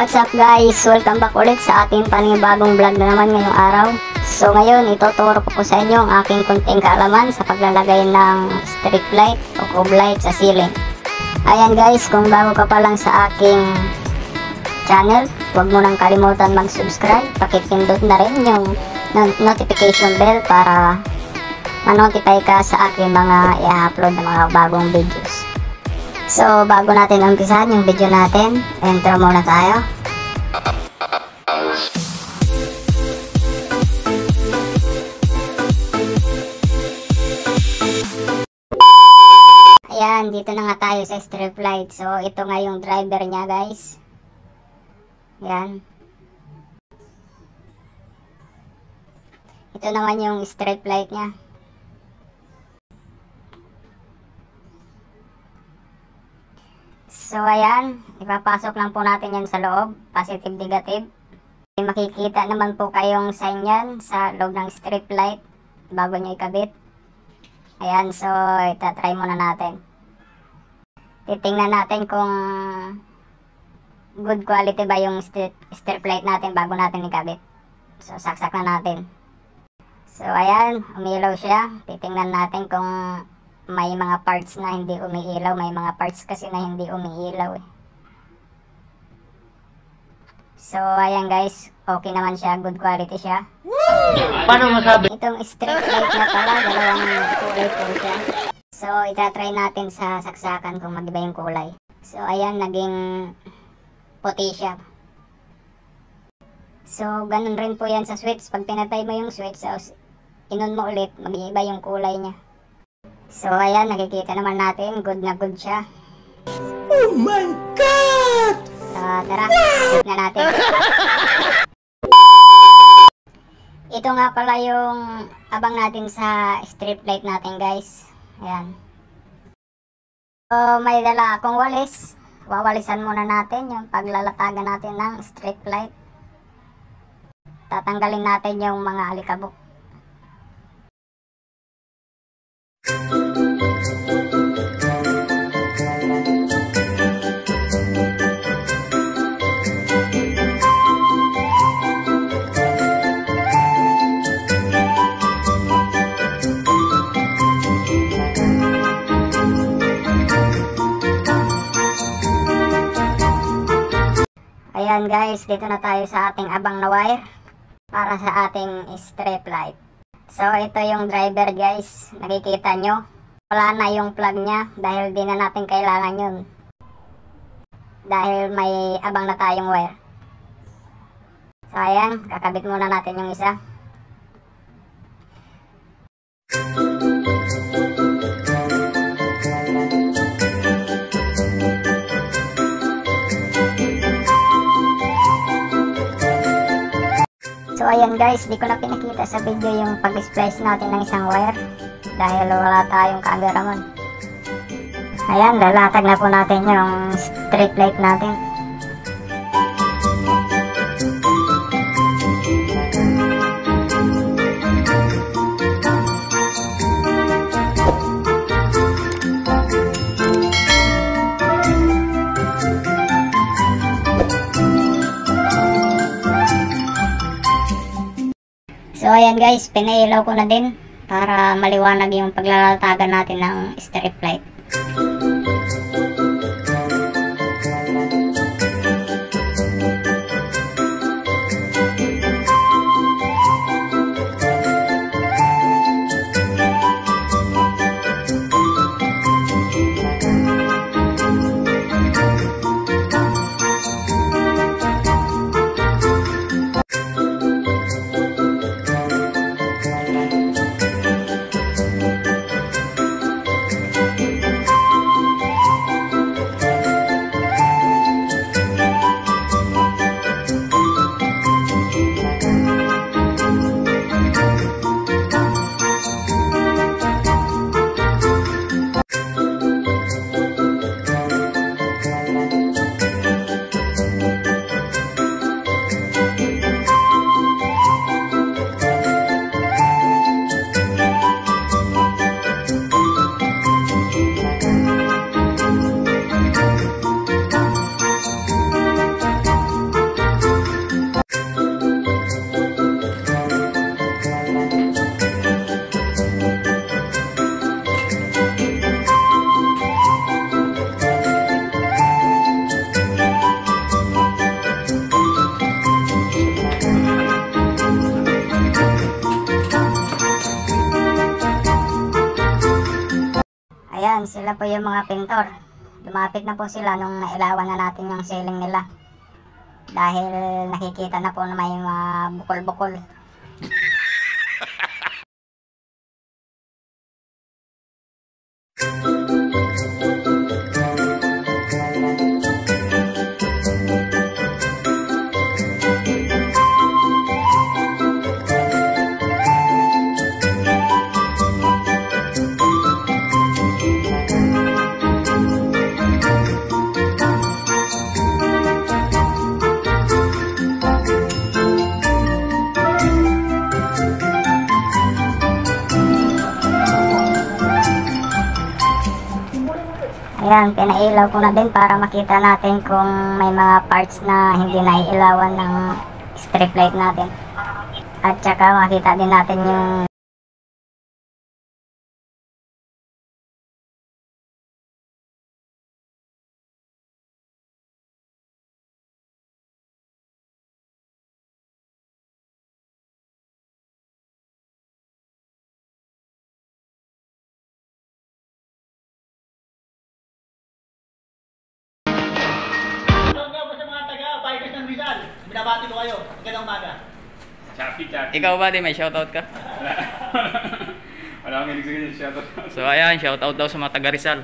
What's up guys? Welcome back ulit sa ating panibagong vlog na naman ngayong araw. So ngayon, ituturo ko po sa inyo ang aking konting kaalaman sa paglalagay ng strip light o cube light sa ceiling. Ayan guys, kung bago ka pa lang sa aking channel, huwag mo nang kalimutan mag-subscribe. Pakipindot na rin yung notification bell para ma-notify ka sa aking mga i-upload na mga bagong videos. So bago natin umpisahan yung video natin, intro muna tayo. Ayan, dito na nga tayo sa strip light. So ito nga yung driver niya guys. Ayan. Ito naman yung strip light niya. So ayan, ipapasok lang po natin yan sa loob, positive, negative. Makikita naman po kayong sign yan sa loob ng strip light bago nyo ikabit. Ayan, so itatry muna natin. Titingnan natin kung good quality ba yung strip light natin bago natin ikabit. So saksak na natin. So ayan, umilaw siya. Titingnan natin kung may mga parts na hindi umiilaw. May mga parts kasi na hindi umiilaw eh. So ayan guys, okay naman siya, good quality siya. Paano masabi? Itong strip light na pala, dalawang kulay po siya. So itatry natin sa saksakan kung mag-iba yung kulay. So ayan, naging puti siya. So ganun rin po yan sa switch. Pag pinatay mo yung switch, so inon mo ulit, mag-iiba yung kulay niya. So ayan, nakikita naman natin, good na good siya. Oh my God! So tara, check na natin. Ito nga pala yung abang natin sa strip light natin guys. Ayan. So may dala akong walis. Wawalisan muna natin yung paglalatagan natin ng strip light. Tatanggalin natin yung mga alikabok. Ayan guys, dito na tayo sa ating abang na wire para sa ating strip light. So ito yung driver guys, nakikita nyo, wala na yung plug nya dahil di na natin kailangan yun. Dahil may abang na tayong wire. So ayan, kakabit muna natin yung isa. So ayan guys, di ko na pinakita sa video yung pag-splice natin ng isang wire dahil wala tayong cameraman. Ayan, lalatag na po natin yung strip light natin. So ayan guys, pinailaw ko na din para maliwanag yung paglalatagan natin ng strip light. Ayan, sila po yung mga pintor. Lumapit na po sila nung nailawan na natin yung ceiling nila. Dahil nakikita na po na may mga bukol-bukol. Ayan, pinailaw ko na din para makita natin kung may mga parts na hindi naiilawan ng strip light natin. At saka makita din natin yung Binabati ko kayo. Magandang umaga. Chappy. Ikaw ba, di may shoutout ka? Wala akong hilig sa ganyan shoutout. So ayan, shoutout daw sa mga taga Rizal.